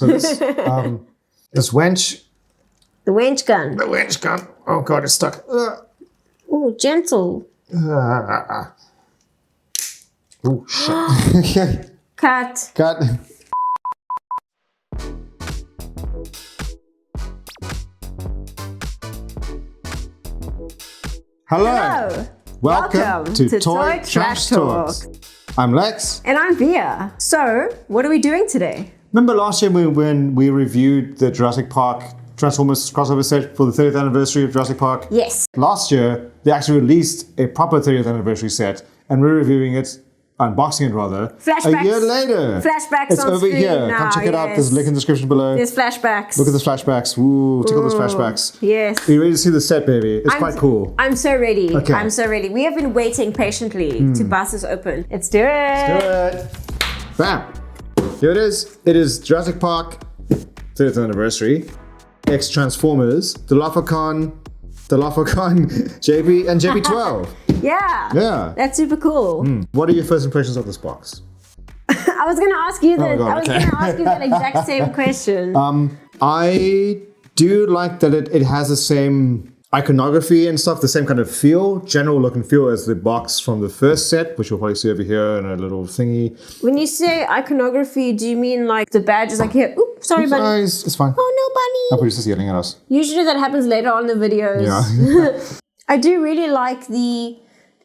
So this this wench. The wench gun. The wench gun. Oh god, it's stuck. Oh, gentle. Oh shit. Cut. Cut. Hello. Welcome to Toy Trash Talks. I'm Lex. And I'm Via. So, what are we doing today? Remember last year when we reviewed the Jurassic Park Transformers crossover set for the 30th anniversary of Jurassic Park? Yes. Last year, they actually released a proper 30th anniversary set, and we're reviewing it, unboxing it rather, Flashbacks. a year later. Flashbacks it's on over screen here. now, Come check it out. yes. There's a link in the description below. There's flashbacks. Look at the flashbacks. Ooh, tickle those flashbacks. Yes. Are you ready to see the set, baby? It's quite cool. I'm so ready. Okay. I'm so ready. We have been waiting patiently to bust this open. Let's do it. Let's do it. Bam. Here it is. It is Jurassic Park 30th anniversary. X Transformers Dilophocon, JP and JP12. Yeah. Yeah. That's super cool. What are your first impressions of this box? I was gonna ask you that. God, I was okay. gonna ask you that exact same question. I do like that it has the same iconography and stuff, the same kind of feel, general look and feel as the box from the first set, which you'll probably see over here in a little thingy. When you say iconography, do you mean like the badge is like here? Oops, sorry, buddy. Guys, it's fine. Oh no, Our bunny. producer's yelling at us. Usually that happens later on in the videos. Yeah. I do really like the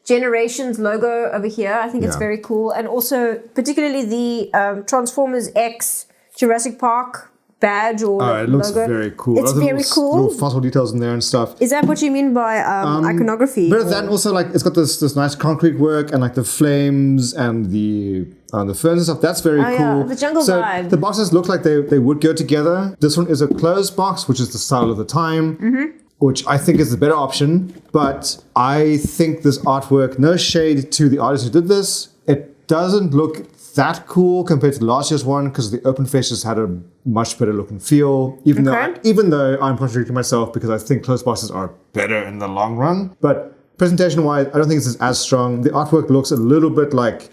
Generations logo over here. I think it's Yeah. very cool. And also particularly the Transformers X Jurassic Park badge or It looks logo. very cool. It's Other very cool. Little fossil details in there and stuff. Is that what you mean by iconography? But then also like it's got this nice concrete work and like the flames and the ferns and stuff. That's very cool. yeah, the jungle so vibe. The boxes look like they would go together. This one is a closed box, which is the style of the time. Which I think is the better option. But I think this artwork, no shade to the artist who did this, it doesn't look that cool compared to last year's one because the open faces had a much better look and feel. Even though I'm contradicting myself because I think closed boxes are better in the long run. But presentation-wise, I don't think this is as strong. The artwork looks a little bit like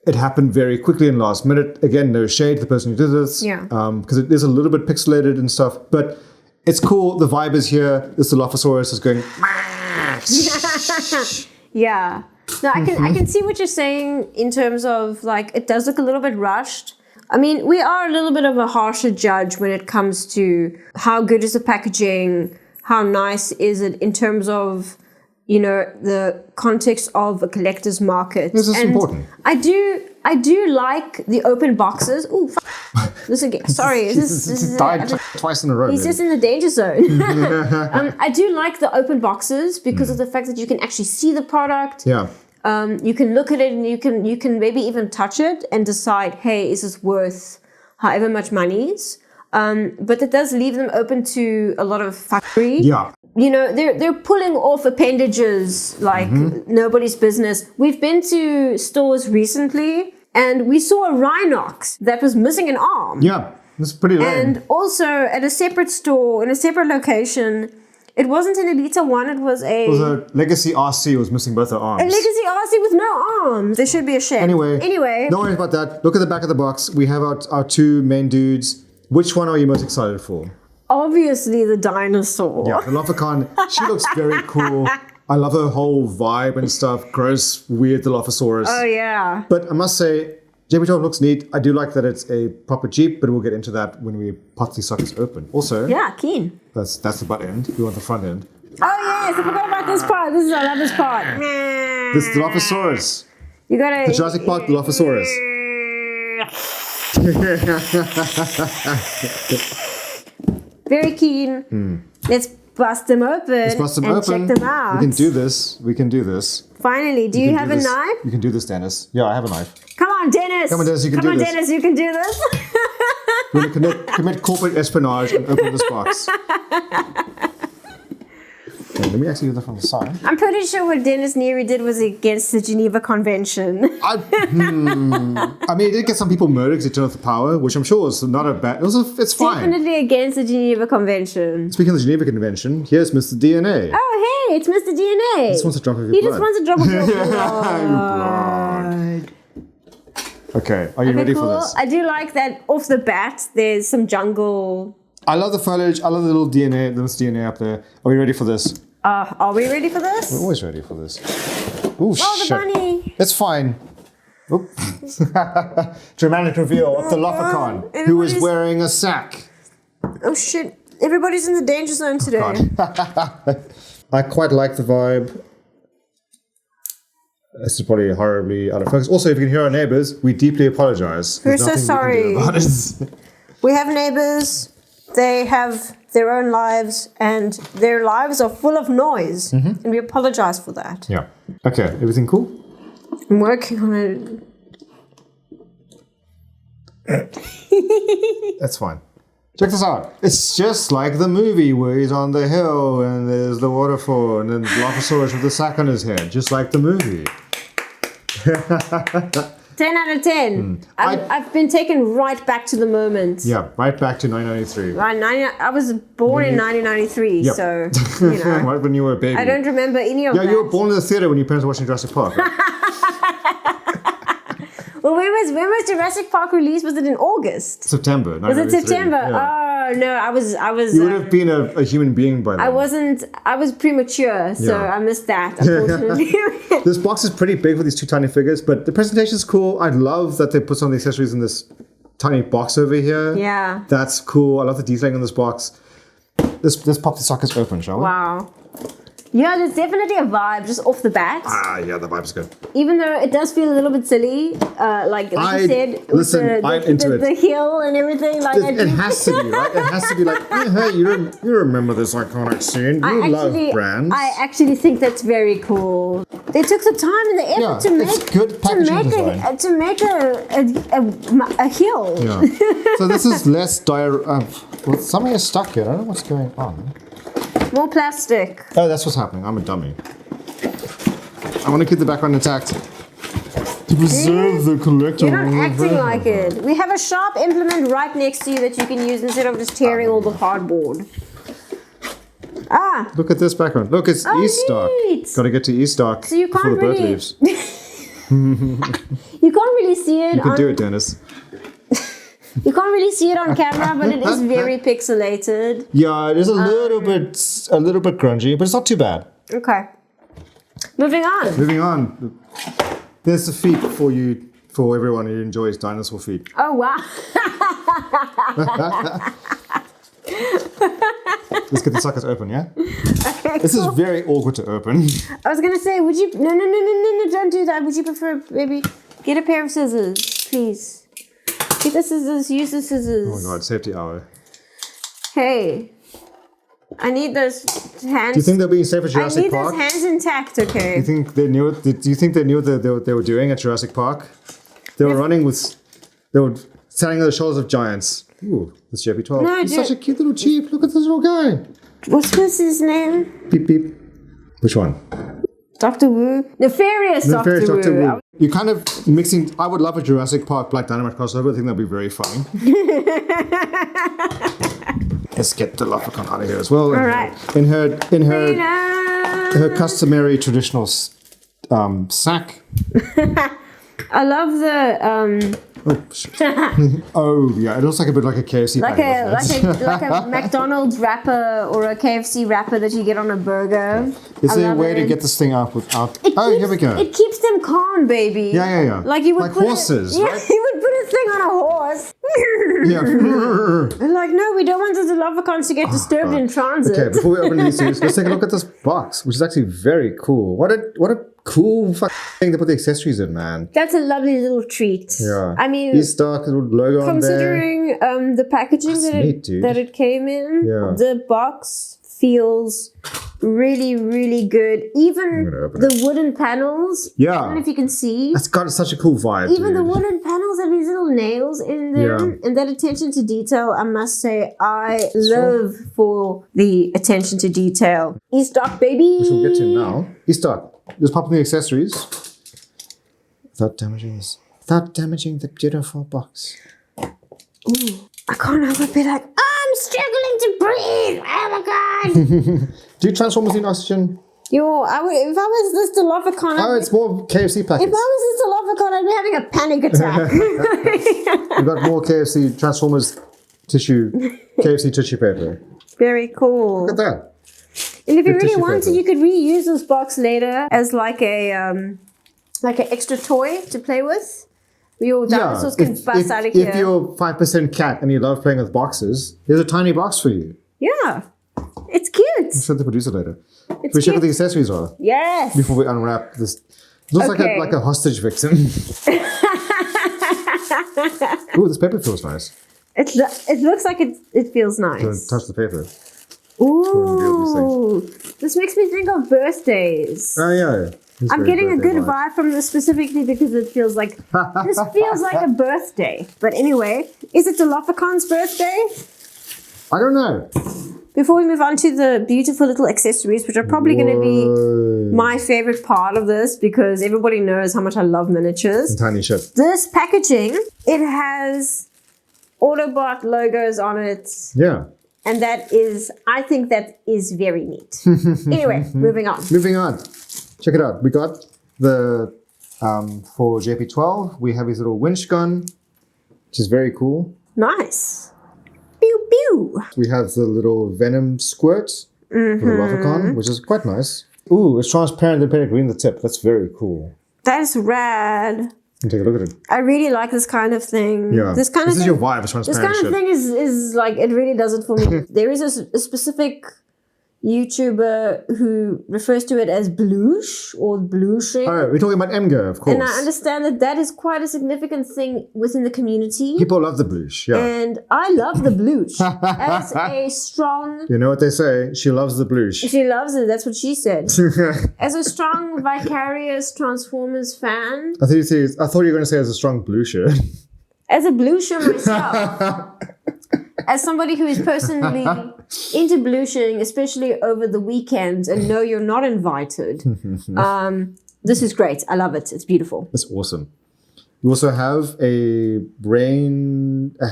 it happened very quickly in last minute. Again, no shade to the person who did this. Yeah. Because it is a little bit pixelated and stuff. But it's cool. The vibe is here. This Dilophosaurus is going. Yeah. No, I can see what you're saying in terms of like it does look a little bit rushed. I mean, we are a little bit of a harsher judge when it comes to how good is the packaging, how nice is it in terms of, you know, the context of a collector's market. This is important. I do like the open boxes. Ooh, this again. Sorry, this is died twice in a row. He's just in the danger zone. I do like the open boxes because of the fact that you can actually see the product. Yeah. You can look at it and you can maybe even touch it and decide, hey, is this worth however much monies? But it does leave them open to a lot of fuckery. Yeah. You know, they're pulling off appendages like nobody's business. We've been to stores recently and we saw a Rhinox that was missing an arm. Yeah, it's pretty lame. And also at a separate store, in a separate location, it wasn't an Elita one, it was It was a Legacy RC was missing both her arms. a Legacy RC with no arms. There should be a shed. Anyway. Don't worry about that. Look at the back of the box. We have our two main dudes. Which one are you most excited for? Obviously the dinosaur. Yeah, the Dilophocan. She looks very cool. I love her whole vibe and stuff. Gross, weird Dilophosaurus. Oh yeah. But I must say, JP12 looks neat. I do like that it's a proper Jeep, but we'll get into that when we pop these suckers open. Also, Yeah, keen. that's the butt end. We want the front end. Oh yes, I forgot about this part. I love this part. This Dilophosaurus. You gotta The Jurassic Park Dilophosaurus. Very keen. Let's bust them open. Let's bust them open. Check them out. We can do this. We can do this. Finally, do you have a knife? You can do this, Dennis. Yeah, I have a knife. Come on, Dennis. Come on, Dennis, you can do this. Dennis, you can do this. We're going to commit corporate espionage and open this box. Okay, let me actually do that from the side. I'm pretty sure what Dennis Neary did was against the Geneva Convention. I mean, it did get some people murdered because it turned off the power, which I'm sure is not a bad... It's fine. Definitely against the Geneva Convention. Speaking of the Geneva Convention, here's Mr. DNA. Oh, hey, it's Mr. DNA. He just wants a drop of your He blood. just wants a drop of your blood. Okay, are you ready for this? I do like that off the bat. There's some jungle. I love the foliage. I love the little DNA, up there. Are we ready for this? Are we ready for this? We're always ready for this. Ooh, Oh, the bunny. It's fine. Oop. Dramatic reveal of the Dilophocon, who is wearing a sack. Oh shit! Everybody's in the danger zone today. I quite like the vibe. This is probably horribly out of focus. Also, if you can hear our neighbors, we deeply apologize. We're so sorry. We have neighbors. They have their own lives, and their lives are full of noise, and we apologize for that. Yeah. Okay. Everything cool? I'm working on it. That's fine. Check this out. It's just like the movie where he's on the hill and there's the waterfall and then the Dilophosaurus with the sack on his head, just like the movie. 10 out of 10. I've been taken right back to the moment. Yeah, right back to 1993. I was born in 1993, Yep. so, you know. Right when you were a baby. I don't remember any of that. Yeah, you were born in the theater when your parents were watching Jurassic Park, right? Well, when was Jurassic Park released? Was it in August? September. Was it September? Yeah. Oh, no, I was. You would have been a human being by then. I was premature, so Yeah. I missed that, unfortunately. This box is pretty big with these two tiny figures, but the presentation is cool. I love that they put some of the accessories in this tiny box over here. Yeah. That's cool. I love the detailing on this box. Let's pop the sockets open, shall we? Wow. Yeah, there's definitely a vibe just off the bat. Ah, yeah, the vibe's good. Even though it does feel a little bit silly, like you said, listen, I'm into it. The hill and everything. Like It has to be, right? It has to be like, hey, you remember this iconic scene. You love brands. I actually think that's very cool. They took the time and the effort to make it's good packaging design. to make a hill. Yeah. So this is less well, something is stuck here. I don't know what's going on. More plastic. Oh, that's what's happening. I'm a dummy. I want to keep the background intact. To preserve the collector. You're not acting like it. We have a sharp implement right next to you that you can use instead of just tearing all the cardboard. Ah. Look at this background. Look, it's E-Stock. Got to get to E-Stock So you before can't the bird really... leaves. You can't really see it. You can do it, Dennis. You can't really see it on camera, but it is very pixelated. Yeah, it is a little bit grungy, but it's not too bad. Okay. Moving on. Moving on. There's the feet for everyone who enjoys dinosaur feet. Oh wow. Let's get the sockets open, yeah? Okay, this is very awkward to open. I was gonna say, would you no, don't do that. Would you prefer maybe get a pair of scissors, please? Get the scissors, use the scissors. Oh my god, safety hour. Hey. I need those hands. Do you think they're being safe at Jurassic Park? I need those hands intact, okay? Do you think they knew it? Do you think they knew what they were doing at Jurassic Park? They were standing on the shoulders of giants. Ooh, this JP12. No, He's such a cute little chief. Look at this little guy. What's his name? Beep beep. Which one? Dr. Wu? Nefarious Dr. Wu. You're kind of mixing. I would love a Jurassic Park Black Dynamite crossover. I think that'd be very funny. Let's get the Dilophocon out of here as well. All right. In her customary traditional sack. I love the Oh, shit. Oh yeah, it looks like a bit like a KFC like a McDonald's wrapper or a KFC wrapper that you get on a burger. Is there a way to get this thing out without? Here we go. It keeps them calm, baby. Yeah. Like you would put horses, right? You would put a thing on a horse. Yeah. They're like, no, we don't want the Dilophocons to get disturbed in transit. Okay, before we open these things, let's take a look at this box, which is actually very cool. What a cool thing to put the accessories in, man. That's a lovely little treat. Yeah. I mean, E-Stock, little logo on there. Considering the packaging that it came in, the box feels really, really good. Even the wooden panels. Yeah. I don't know if you can see. It's got such a cool vibe. Even the wooden panels have these little nails in them. And that attention to detail, I must say, I love for the attention to detail. E-Stock, baby. Which we'll get to now. E-Stock. Just pop in the accessories. Without damaging the beautiful box. Ooh, I can't help but be like, I'm struggling to breathe. Oh my god. Do Transformers need oxygen? If I was this Dilophocon, Oh, it's more KFC if I packets. was this Dilophocon, I'd be having a panic attack. We've got more KFC Transformers KFC tissue paper. Very cool. Look at that. And if you The really tissue wanted, paper. you could reuse this box later as like an extra toy to play with. Your dinosaurs can bust out of here. If you're 5% cat and you love playing with boxes, here's a tiny box for you. Yeah. It's cute. Show the producer later. It's We check what cute. the accessories are Yes. before we unwrap this. It looks Okay. like a hostage victim. Ooh, this paper feels nice. It looks like it feels Don't nice. touch the paper. Ooh. This makes me think of birthdays. Oh yeah. It's I'm very getting a birthday good vibe. vibe from this specifically because it feels like this feels like a birthday. But anyway, is it Dilophocon's birthday? I don't know. Before we move on to the beautiful little accessories, which are probably going to be Whoa. my favorite part of this because everybody knows how much I love miniatures. Tiny shit. This packaging, it has Autobot logos on it. Yeah. And I think that is very neat. Anyway, moving on. Moving on. Check it out. We got the for JP12. We have his little winch gun, which is very cool. Nice. Pew pew. We have the little venom squirt for the Dilophocon, which is quite nice. Ooh, it's transparent and painted green the tip. That's very cool. That is rad. And take a look at it. I really like this kind of thing. Yeah. This kind of is thing. your vibe. It's This transparent kind of shit. thing is like, it really does it for me. There is a specific YouTuber who refers to it as bloosh or blushing. Oh, we're talking about Emgo, of course. And I understand that is quite a significant thing within the community. People love the blush, yeah. And I love the blush. As a strong... You know what they say? She loves the blush. She loves it. That's what she said. As a strong, vicarious Transformers fan, I thought you were going to say as a strong blusher. as a blusher myself, as somebody who is personally into blushing, especially over the weekends, and know you're not invited, this is great. I love it. It's beautiful. That's awesome. You also have a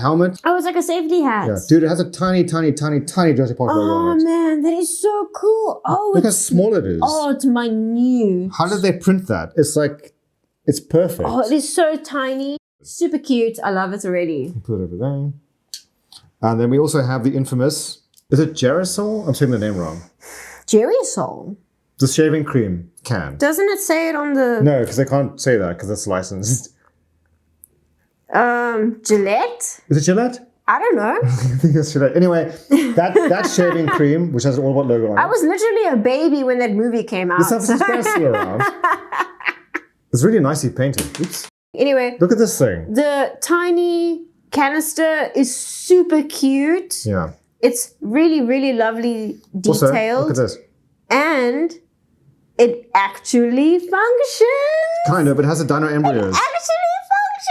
helmet. Oh, it's like a safety hat. Yeah, dude, it has a tiny Jurassic Park logo Oh on it. man, that is so cool. Oh, Look how small it is. Oh, it's minute. How did they print that? It's perfect. Oh, it is so tiny. Super cute. I love it already. Put it over there. And then we also have the infamous, is it Gerasol? I'm saying the name wrong. Gerasol. The shaving cream can. Doesn't it say it on the No, because they can't say that because it's licensed. Gillette? Is it Gillette? I don't know. I think it's Gillette. Anyway, that shaving cream, which has an Autobot logo on it. I was literally a baby when that movie came out. There's something special around. It's really nicely painted. Oops. Anyway, Look at this thing. the tiny canister is super cute. Yeah. It's really, really lovely Also, detailed. look at this. And it actually functions. Kind of, it has a dino embryos, Actually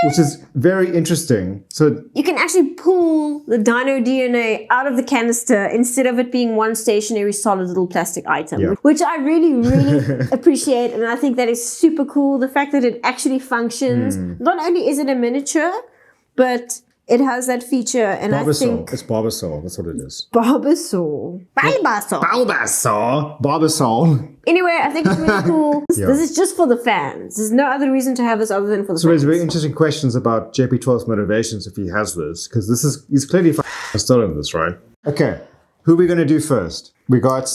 which functions. is very interesting. So You can actually pull the dino DNA out of the canister instead of it being one stationary solid little plastic item, Yeah. which I really, really appreciate. And I think that is super cool. The fact that it actually functions. Not only is it a miniature, but it has that feature. And I Barbasol. think It's Barbasol. That's what it is. Barbasol. Barbasol. Anyway, I think it's really cool. Yeah. This is just for the fans. There's no other reason to have this other than for the So fans. there's very interesting questions about JP12's motivations if he has this, because he's clearly stolen this, right? Okay, who are we going to do first? We got...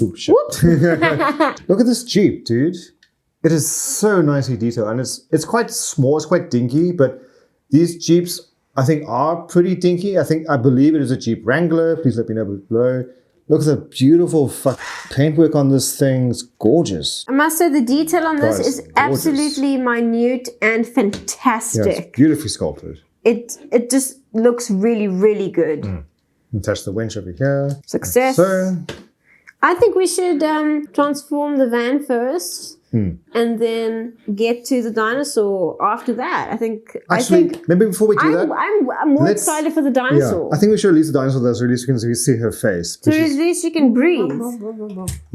Oop, shit. Look at this Jeep, dude. It is so nicely detailed, and it's quite small, it's quite dinky, but these Jeeps, I think, are pretty dinky. I believe it is a Jeep Wrangler. Please let me know below. Look at the beautiful paintwork on this thing. It's gorgeous. I must say the detail on this Guys, is gorgeous. absolutely minute and Yeah, fantastic. it's beautifully sculpted. It just looks really, really good. Attach the winch over here. Success. So, I think we should transform the van first and then get to the dinosaur after that. I think maybe before we do that, I'm more let's- excited for the yeah, dinosaur. I think we should release the dinosaur there so at least we can see her face. So which at is- least you can breathe.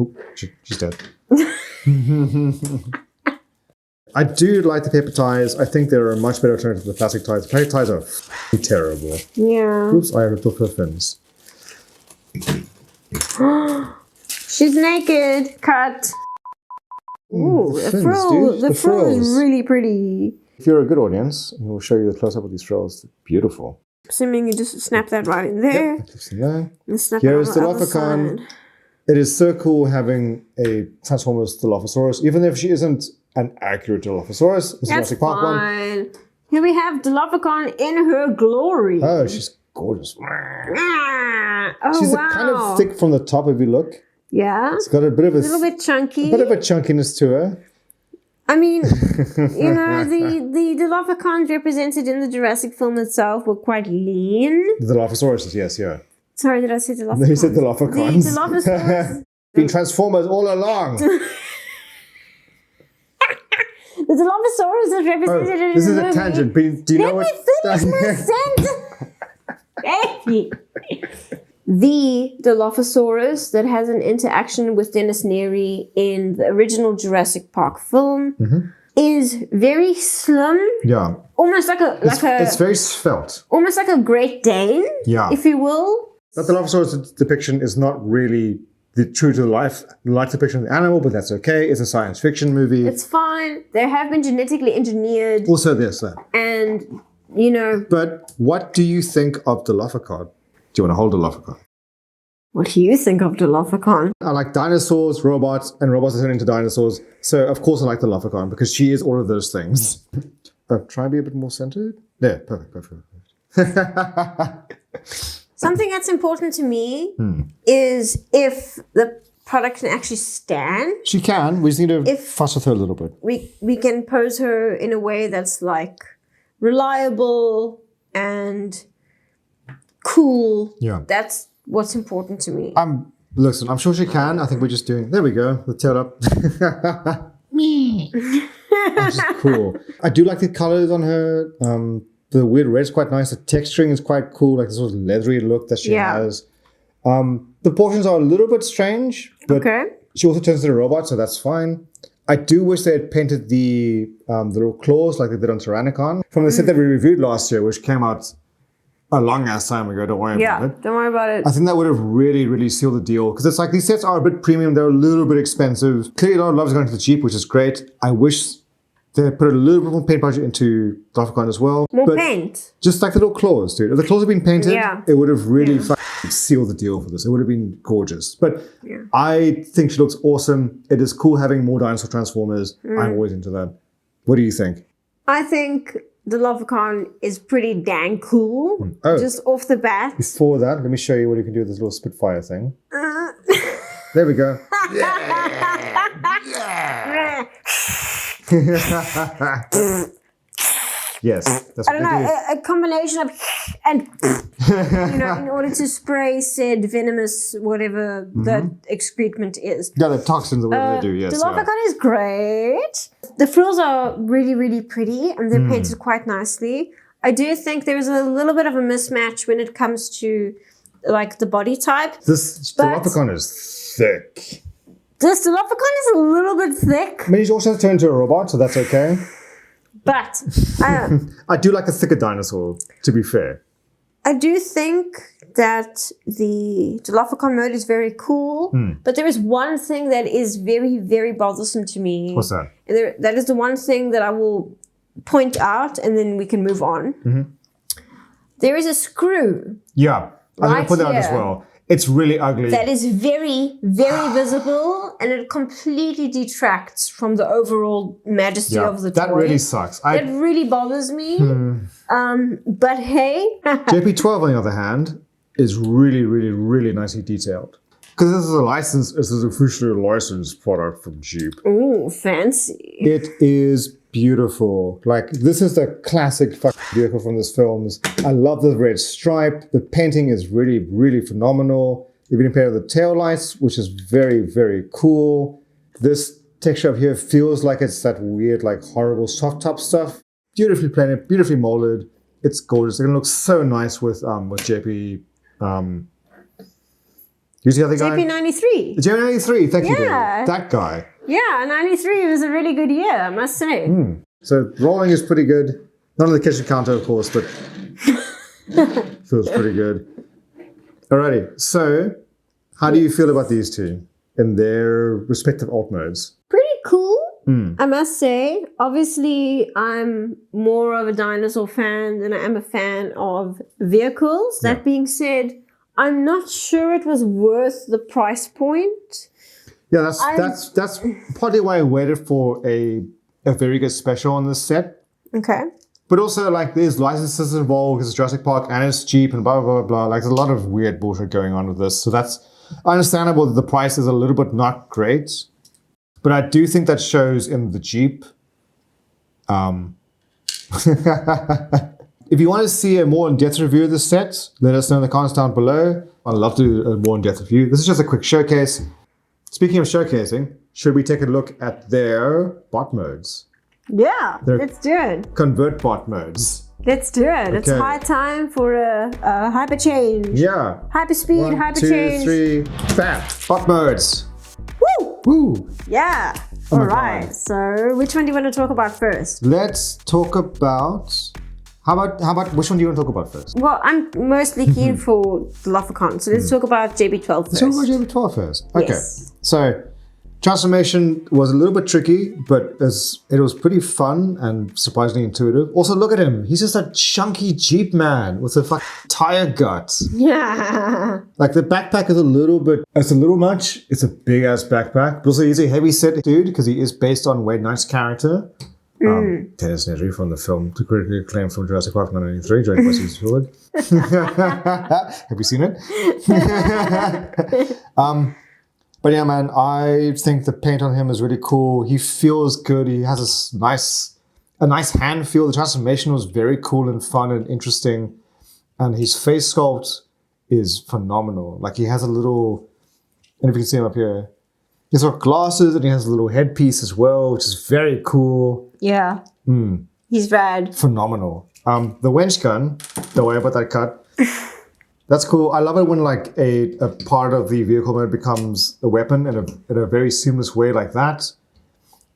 Oop, she's dead. I do like the paper ties. I think they're a much better alternative to the plastic ties. The plastic ties are terrible. Yeah. Oops, I ripped off her fins. She's naked. Cut. Ooh, the fins, frill. dude. The The frill is frills. really pretty. If you're a good audience, we'll show you the close-up of these frills. They're beautiful. Assuming you just snap that right in there. Yep, clips in there. And snap Here's it on the other Dilophocon. side. It is so cool having a Transformers Dilophosaurus, even if she isn't an accurate Dilophosaurus. It's a That's Jurassic Park one. fine. Here we have Dilophocon in her glory. Oh, she's gorgeous. Ah, oh, She's wow. kind of thick from the top if you look. Yeah. It's got a bit of A little bit chunky. a bit of a chunkiness to her. I mean, the Dilophocons represented in the Jurassic film itself were quite lean. The Dilophosaurus, yes, yeah. Sorry, did I say Dilophocons? You said Dilophocons. The Dilophosaurus. Been Transformers all along. The Dilophosaurus is represented in This the is a movie. tangent. But do you know Let what? me finish my sentence. The Dilophosaurus that has an interaction with Dennis Neary in the original Jurassic Park film is very slim, Yeah. almost like It's very svelte. almost like a Great Dane, Yeah. if you will. But the Dilophosaurus depiction is not really the true to life depiction of the animal, but that's okay. It's a science fiction movie. It's fine. They have been genetically engineered, Also there's that. and you know. But what do you think of Dilophocon? Do you want to hold Dilophocon? What do you think of Dilophocon? I like dinosaurs, robots, and robots that turn into dinosaurs. So of course I like Dilophocon because she is all of those things. Try and be a bit more centered. There, perfect. Something that's important to me is if the product can actually stand. She can. We just need to fuss with her a little bit. We can pose her in a way that's like reliable and cool. Yeah. That's what's important to me. Listen, I'm sure she can. I think we're just doing. There we go. The tail up. Which is cool. I do like the colors on her. The weird red's quite nice. The texturing is quite cool. Like this sort of leathery look that she has. The portions are a little bit strange, but she also turns into a robot, so that's fine. I do wish they had painted the little claws like they did on Tyrannicon from the set that we reviewed last year, which came out a long ass time ago. Don't worry about it. Don't worry about it. I think that would have really, really sealed the deal. Because it's like these sets are a bit premium. They're a little bit expensive. Clearly, a lot of love is going to the cheap, which is great. I wish they put a little bit more paint budget into Dilophocon as well. More paint. Just like the little claws, dude. If the claws had been painted, it would have really sealed the deal for this. It would have been gorgeous. But I think she looks awesome. It is cool having more dinosaur Transformers. I'm always into that. What do you think? I think Dilophocon is pretty dang cool. Just off the bat. Before that, let me show you what you can do with this little Spitfire thing. There we go. Yes, that's I don't know, a combination of and in order to spray said venomous whatever the excrement is. Yeah, the toxins or whatever they do, yes. Dilophocon is great. The frills are really, really pretty and they're painted quite nicely. I do think there's a little bit of a mismatch when it comes to like the body type. This Dilophocon is thick. This Dilophocon is a little bit thick. I mean, you also turn into a robot, so that's okay. But I do like a thicker dinosaur, to be fair. I do think that the Dilophocon mode is very cool, but there is one thing that is very, very bothersome to me. What's that? And that is the one thing that I will point out, and then we can move on. There is a screw. Yeah, I'm going to put that on as here. well. It's really ugly. That is very, very visible, and it completely detracts from the overall majesty of the toy. That really sucks. That really bothers me. But hey. JP12, on the other hand, is really, really, really nicely detailed. Because this is officially a licensed product from Jeep. Ooh, fancy. It is beautiful. Like, this is the classic fucking vehicle from this film. I love the red stripe. The painting is really, really phenomenal. Even compared to the tail lights, which is very, very cool. This texture up here feels like it's that weird, like horrible soft top stuff. Beautifully painted, beautifully molded. It's gorgeous. It's gonna look so nice with JP. Who's the other guy? JP93. JP93, thank you, David. Yeah. That guy. Yeah, 93 was a really good year, I must say. So rolling is pretty good. Not on the kitchen counter, of course, but feels pretty good. Alrighty, so how do you feel about these two? in their respective alt modes. Pretty cool, I must say. Obviously, I'm more of a dinosaur fan than I am a fan of vehicles. Yeah. That being said, I'm not sure it was worth the price point. Yeah, that's partly why I waited for a very good special on this set. Okay. But also, like, there's licenses involved because it's Jurassic Park and it's Jeep and blah, blah, blah, blah. Like, there's a lot of weird bullshit going on with this. So that's understandable that the price is a little bit not great. But I do think that shows in the Jeep. If you want to see a more in-depth review of the set, let us know in the comments down below. I'd love to do a more in-depth review. This is just a quick showcase. Speaking of showcasing, should we take a look at their bot modes? Yeah, They're- let's do it. Convert bot modes. Let's do it. It's Okay. high time for a hyper change. Yeah. Hyper speed, 1, hyper 2, change. 3, bam. Bot modes. Woo! Woo. Yeah. Oh my All right. God. So, which one do you want to talk about first? Let's talk about. How about which one do you want to talk about first? Well, I'm mostly keen for Dilophocon, so let's talk about JP12 first. Let's talk about JP12 first. Okay. Yes. So, transformation was a little bit tricky, but it was pretty fun and surprisingly intuitive. Also, look at him. He's just a chunky Jeep man with a fucking tire gut. Yeah. Like, the backpack is it's a little much. It's a big ass backpack. But also, he's a heavy set dude because he is based on Wade Knight's character. Dennis Nedry from the film, the critically acclaimed from Jurassic Park 1993, directed by Steven Spielberg. Have you seen it? But yeah, man, I think the paint on him is really cool. He feels good. He has a nice hand feel. The transformation was very cool and fun and interesting. And his face sculpt is phenomenal. Like, he has a little, and if you can see him up here, he's got glasses and he has a little headpiece as well, which is very cool. Yeah. He's rad. Phenomenal. The winch gun, don't worry about that cut. That's cool. I love it when, like, a part of the vehicle mode becomes a weapon in a very seamless way like that.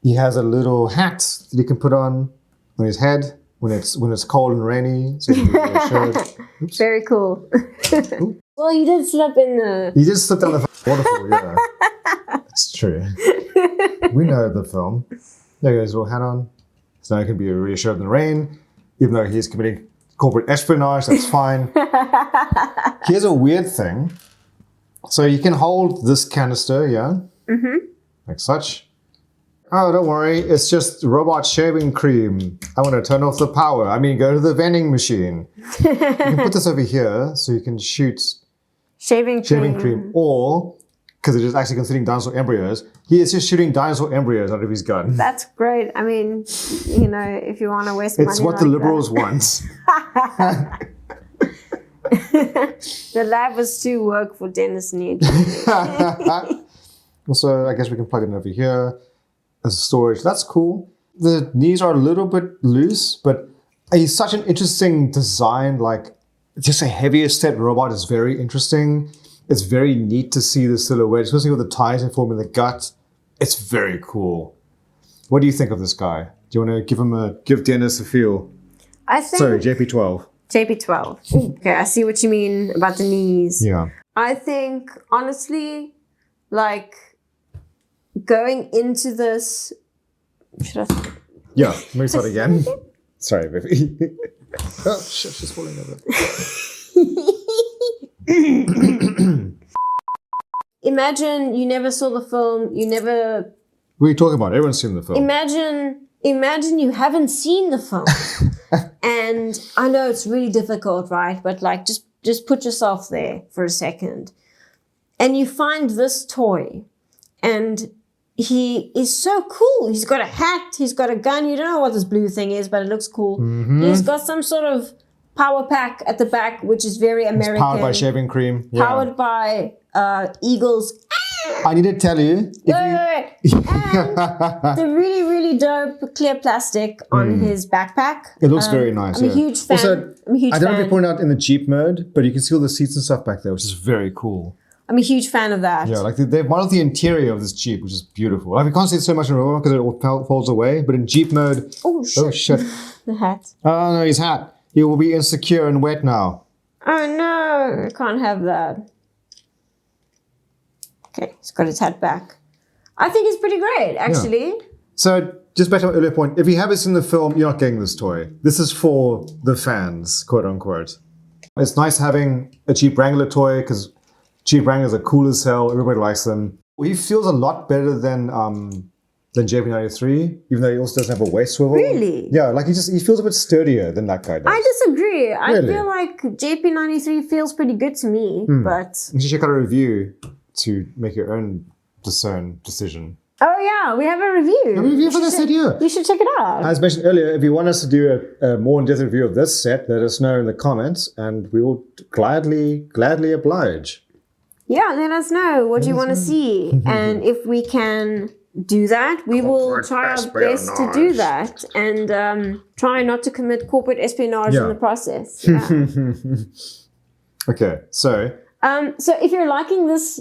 He has a little hat that he can put on his head when it's cold and rainy, so he can be reassured. Oops. Very cool. Well, he did slip in the... He just slipped down the waterfall, yeah. It's true. We know the film. There he goes, little hat on. So now he can be reassured in the rain, even though he's committing corporate espionage, that's fine. Here's a weird thing. So you can hold this canister, yeah? Like such. Oh, don't worry, it's just robot shaving cream. I want to turn off the power. I mean, go to the vending machine. You can put this over here so you can shoot Shaving cream. Or, because it is actually considering dinosaur embryos, he is just shooting dinosaur embryos out of his gun. That's great. I mean, if you want to waste money It's what like the liberals want. The lab was too work for Dennis Need. Also, I guess we can plug it in over here as storage. That's cool. The knees are a little bit loose, but he's such an interesting design. Like, just a heavier set robot is very interesting. It's very neat to see the silhouette, especially with the tires informing the gut. It's very cool. What do you think of this guy? Do you want to give Dennis a feel? I think... Sorry, JP12. JP12. Okay, I see what you mean about the knees. Yeah. I think, honestly, like, going into this... Should I... Yeah, let me start again. Sorry, baby. Oh, shit, she's falling over. Imagine you never saw the film, you never... What are you talking about? Everyone's seen the film. Imagine you haven't seen the film. And I know it's really difficult, right? But like, just put yourself there for a second. And you find this toy. And he is so cool. He's got a hat. He's got a gun. You don't know what this blue thing is, but it looks cool. He's got some sort of power pack at the back, which is very American. It's powered by shaving cream. Yeah. Powered by Eagles. I need to tell you. And the really, really dope clear plastic on his backpack. It looks very nice. I'm a huge fan. Also, I don't know if you pointed out in the Jeep mode, but you can see all the seats and stuff back there, which is very cool. I'm a huge fan of that. Yeah, like they've modeled the interior of this Jeep, which is beautiful. Like, we can't see it so much in Robot because it all folds away, but in Jeep mode, Oh shit. The hat. Oh no, his hat. He will be insecure and wet now. Oh no, I can't have that. Okay, he's got his hat back. I think it's pretty great, actually. Yeah. So, just back to my earlier point, if you haven't seen the film, you're not getting this toy. This is for the fans, quote unquote. It's nice having a Jeep Wrangler toy because Jeep Wranglers are cool as hell. Everybody likes them. He feels a lot better than JP93, even though he also doesn't have a waist swivel. Really? Yeah, like he feels a bit sturdier than that guy does. I disagree. I Really? feel like JP93 feels pretty good to me, but... You should check out a review to make your own decision. Oh yeah, we have a review. A review for this set, yeah. You should check it out. As mentioned earlier, if you want us to do a more in-depth review of this set, let us know in the comments, and we will gladly oblige. Yeah, let us know what you want to see, and if we can do that, we will try our best to do that, and try not to commit corporate espionage in the process. Yeah. Okay, so if you're liking this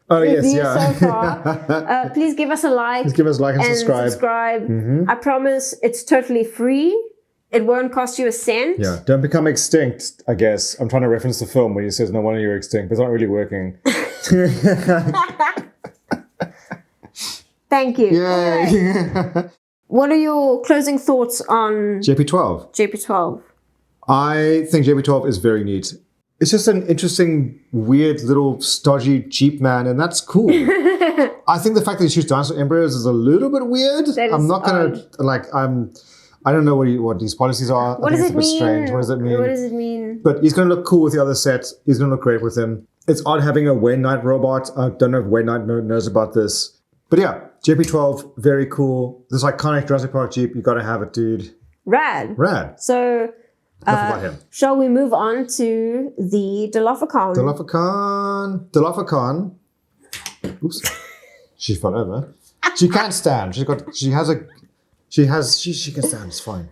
review so far, please give us a like. Please give us a like and subscribe. I promise it's totally free. It won't cost you a cent. Yeah, don't become extinct, I guess. I'm trying to reference the film where he says, no wonder you're extinct, but it's not really working. Thank you. Yay! Anyway, what are your closing thoughts on JP12? JP12? I think JP12 is very neat. It's just an interesting, weird, little stodgy Jeep man, and that's cool. I think the fact that he shoots dinosaur embryos is a little bit weird. I'm not gonna I don't know what these policies are. What does it mean? Strange. What does it mean? What does it mean? But he's gonna look cool with the other sets. He's gonna look great with him. It's odd having a Wayne Knight robot. I don't know if Wayne Knight knows about this. But yeah, JP12, very cool. This iconic Jurassic Park Jeep, you gotta have it, dude. Rad. Enough So, about him. Shall we move on to the Dilophocon? Dilophocon. Oops. She fell over. She can't stand. She can stand. It's fine.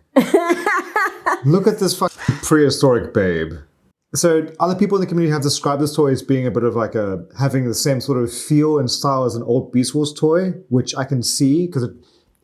Look at this fucking prehistoric babe. So other people in the community have described this toy as being a bit of like having the same sort of feel and style as an old Beast Wars toy, which I can see because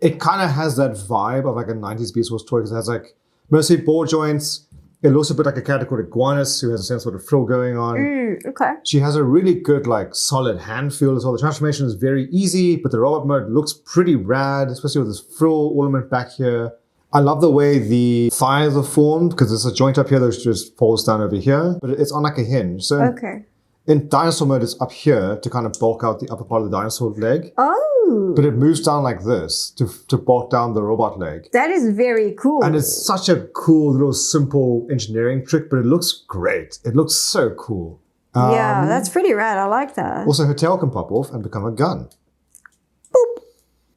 it kind of has that vibe of like a 90s Beast Wars toy because it has like mostly ball joints. It looks a bit like a character called Iguanus who has the same sort of frill going on. Okay. She has a really good like solid hand feel as well. The transformation is very easy, but the robot mode looks pretty rad, especially with this frill ornament back here. I love the way the thighs are formed because there's a joint up here that just falls down over here, but it's on like a hinge. So in dinosaur mode, it's up here to kind of bulk out the upper part of the dinosaur leg. Oh. But it moves down like this to bulk down the robot leg. That is very cool. And it's such a cool little simple engineering trick, but it looks great. It looks so cool. Yeah, that's pretty rad. I like that. Also, her tail can pop off and become a gun. Boop.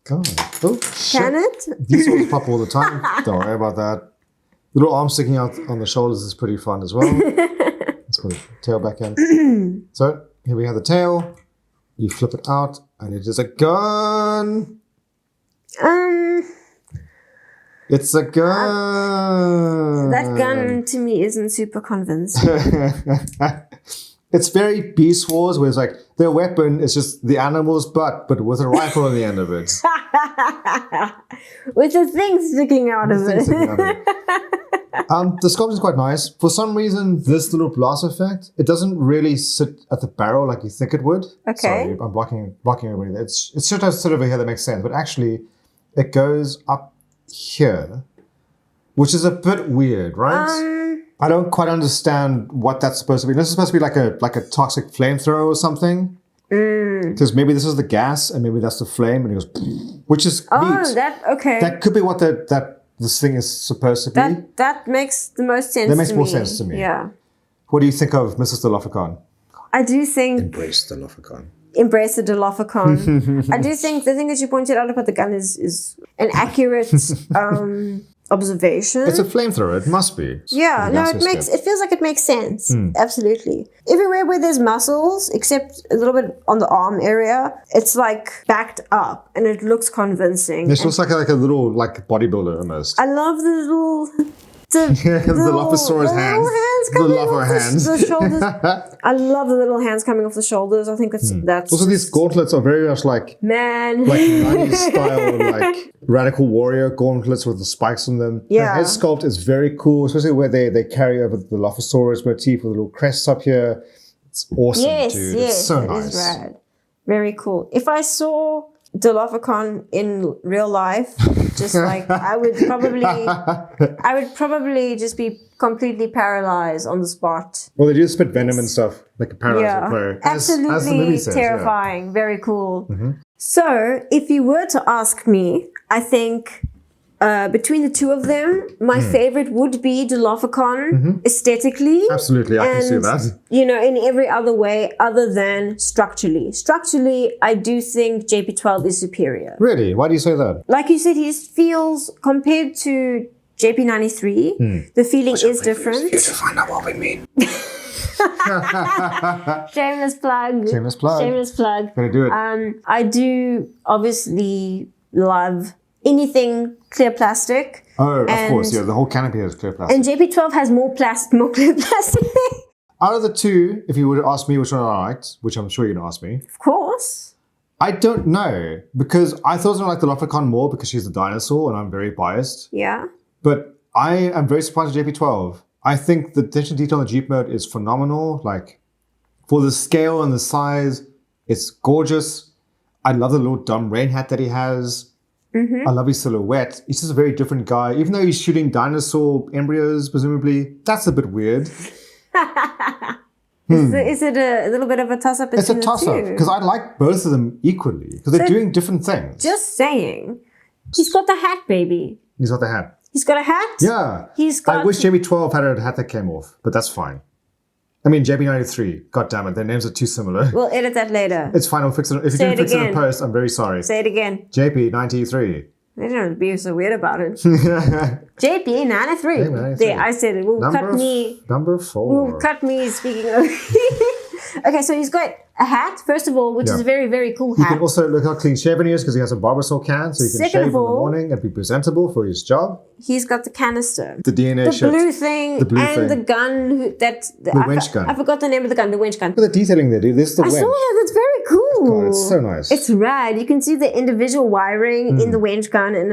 Gun. Oh, shit. Can it? These ones pop all the time. Don't worry about that. Little arm sticking out on the shoulders is pretty fun as well. Let's put the tail back in. So, here we have the tail. You flip it out, and it is a gun. It's a gun. That gun to me isn't super convincing. It's very Beast Wars, where it's like their weapon is just the animal's butt, but with a rifle on the end of it. With a thing sticking out of it. The sculpt is quite nice. For some reason, this little blast effect, it doesn't really sit at the barrel like you think it would. Okay. Sorry, I'm blocking everybody there. It's sort of over here that makes sense, but actually, it goes up here, which is a bit weird, right? I don't quite understand what that's supposed to be. This is supposed to be like a toxic flamethrower or something. Because maybe this is the gas and maybe that's the flame, and it goes, which is neat. That could be what this thing is supposed to be. That makes the most sense. That makes more sense to me. Yeah. What do you think of Mrs. Dilophocon? I do think Embrace Dilophocon. Embrace the Dilophocon. I do think the thing that you pointed out about the gun is an accurate observation. It's a flamethrower. It must be. Yeah, no, it feels like it makes sense. Absolutely. Everywhere where there's muscles, except a little bit on the arm area, it's like backed up and it looks convincing. This looks like a little bodybuilder almost. I love the little the Dilophosaurus hands. The Dilopho hands. The shoulders. I love the little hands coming off the shoulders. I think that's also these gauntlets are very much like 90s style like radical warrior gauntlets with the spikes on them. Yeah. The head sculpt is very cool, especially where they carry over the Dilophosaurus motif with little crests up here. It's awesome, dude. It's so nice. It is rad. Very cool. If I saw Dilophocon in real life, just like I would probably just be completely paralyzed on the spot. Well, they do spit venom and stuff, like a paralyzed player. Absolutely as the movie says, terrifying. Very cool. So, if you were to ask me, I think between the two of them, my favorite would be Dilophocon aesthetically. Absolutely, I can see that. You know, in every other way other than structurally. Structurally, I do think JP12 is superior. Really? Why do you say that? Like you said, he feels, compared to JP93, the feeling is different. You to find out what we mean. Shameless plug. Shameless plug. Shameless plug. Gonna do it. I do obviously love anything clear plastic. Oh, of course, yeah. The whole canopy has clear plastic. And JP12 has more clear plastic. Out of the two, if you would ask me which one I liked, which I'm sure you're gonna ask me, Of course. I don't know, because I thought I was gonna like the Dilophocon more because she's a dinosaur and I'm very biased. Yeah. But I am very surprised with JP12. I think the attention to detail in the Jeep mode is phenomenal. Like, for the scale and the size, it's gorgeous. I love the little dumb rain hat that he has. I love his silhouette. He's just a very different guy. Even though he's shooting dinosaur embryos, presumably, that's a bit weird. Is it a little bit of a toss-up between It's a the toss-up, two? because I like both of them equally, because they're doing different things. Just saying. He's got the hat, baby. He's got the hat. He's got a hat. Yeah. He's got... I wish JB12 had a hat that came off, but that's fine. I mean, JB93, god damn it, their names are too similar. We'll edit that later. It's fine, we'll fix it. If you Say didn't it fix it in again. post, I'm very sorry. Say it again. JP93. I don't be so weird about it. JP93. 93. There, I said it. Number 4. Will cut me speaking of... Okay, so he's got a hat, first of all, which is a very, very cool You hat. can also look how clean shaven he is because he has a Barbasol can, so he can Second shave in of the all, morning and be presentable for his job. He's got the canister. The DNA The shit. blue thing The blue and thing. the gun. The winch gun. I forgot the name of the gun, the winch gun. Look at the detailing there, dude. This is the I winch. saw that. That's very cool. God, it's so nice. It's rad. You can see the individual wiring in the winch gun, and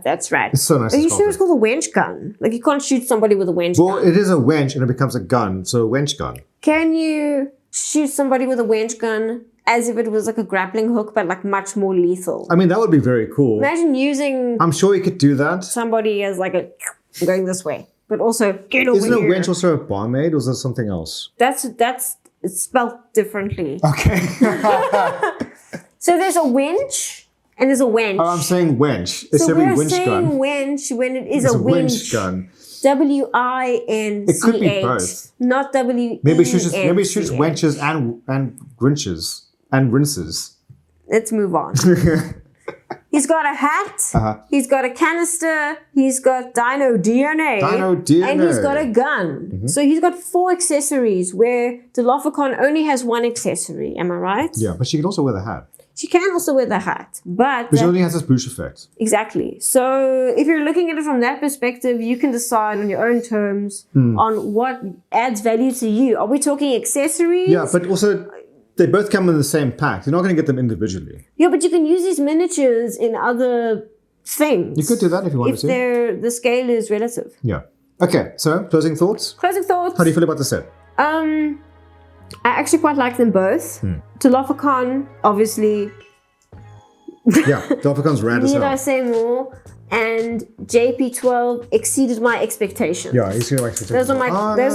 that's rad. It's so nice. Are you sure it's called a winch gun? Like, you can't shoot somebody with a winch Well, gun. it is a winch and it becomes a gun, so a winch gun. Can you shoot somebody with a winch gun as if it was like a grappling hook, but like much more lethal? I mean, that would be very cool. Imagine using I'm sure you could do that. somebody as like a going this way, but also get over Isn't a here. winch also a barmaid, or is that something else? That's it's spelled differently. Okay. So there's a winch and there's a wench. Oh, I'm saying winch. It's So every we're winch saying gun. wench when it is It's a a winch. winch gun. WINCH. It could be both. Not WE. Maybe it shoots wenches and grinches and rinses. Let's move on. He's got a hat. He's got a canister. He's got Dino DNA. Dino DNA. And he's got a gun. So he's got 4 accessories where Dilophocon only has 1 accessory. Am I right? Yeah, but she can also wear the hat. She can also wear the hat. But But she only has this boosh effect. exactly. So if you're looking at it from that perspective, you can decide on your own terms on what adds value to you. Are we talking accessories? Yeah, but also they both come in the same pack. You're not going to get them individually. Yeah, but you can use these miniatures in other things. You could do that if you wanted if to. the scale is relative. Yeah. Okay, so closing thoughts. Closing thoughts. How do you feel about the set? I actually quite like them both. Dilophocon, obviously. Yeah, Dilophocon's rad as Need I hell. say more? And JP12 exceeded my expectations. Yeah, he's going to Those are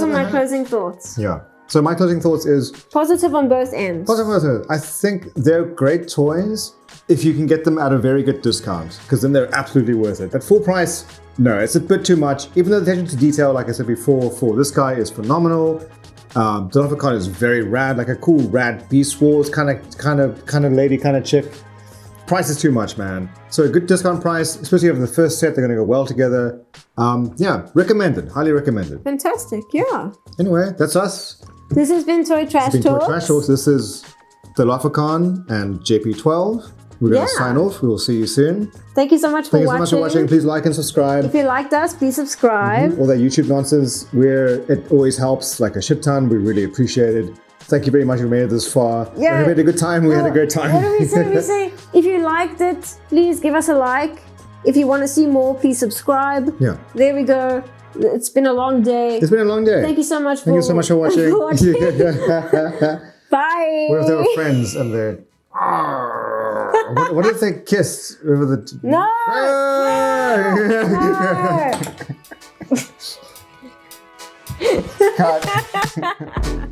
my closing thoughts. Yeah. So my closing thoughts is Positive on both ends. positive. I think they're great toys if you can get them at a very good discount, because then they're absolutely worth it. At full price, no, it's a bit too much. Even though the attention to detail, like I said before, for this guy is phenomenal. Dilophocon is very rad, like a cool rad Beast Wars kind of lady, kind of chick. Price is too much, man. So a good discount price, especially over the first set, they're going to go well together. Yeah, recommended, highly recommended. Fantastic, yeah. Anyway, that's us. This has been Toy Trash Been Talks. Toy Trash Talks. This is Dilophocon and JP12. We're going to Yeah. sign off. We will see you soon. Thank you so much for Thank you so watching. much for watching. Please like and subscribe. If you liked us, please subscribe. All that YouTube nonsense, where it always helps, like a shit ton. We really appreciate it. Thank you very much. We made it this far. Yeah. We had a good time. We had a great time. What do we say? We say, if you liked it, please give us a like. If you want to see more, please subscribe. Yeah. There we go. It's been a long day. It's been a long day. Thank you so much Thank you so much for watching. Bye. What if they were friends and they're What if they kissed over the... No! No! Cut.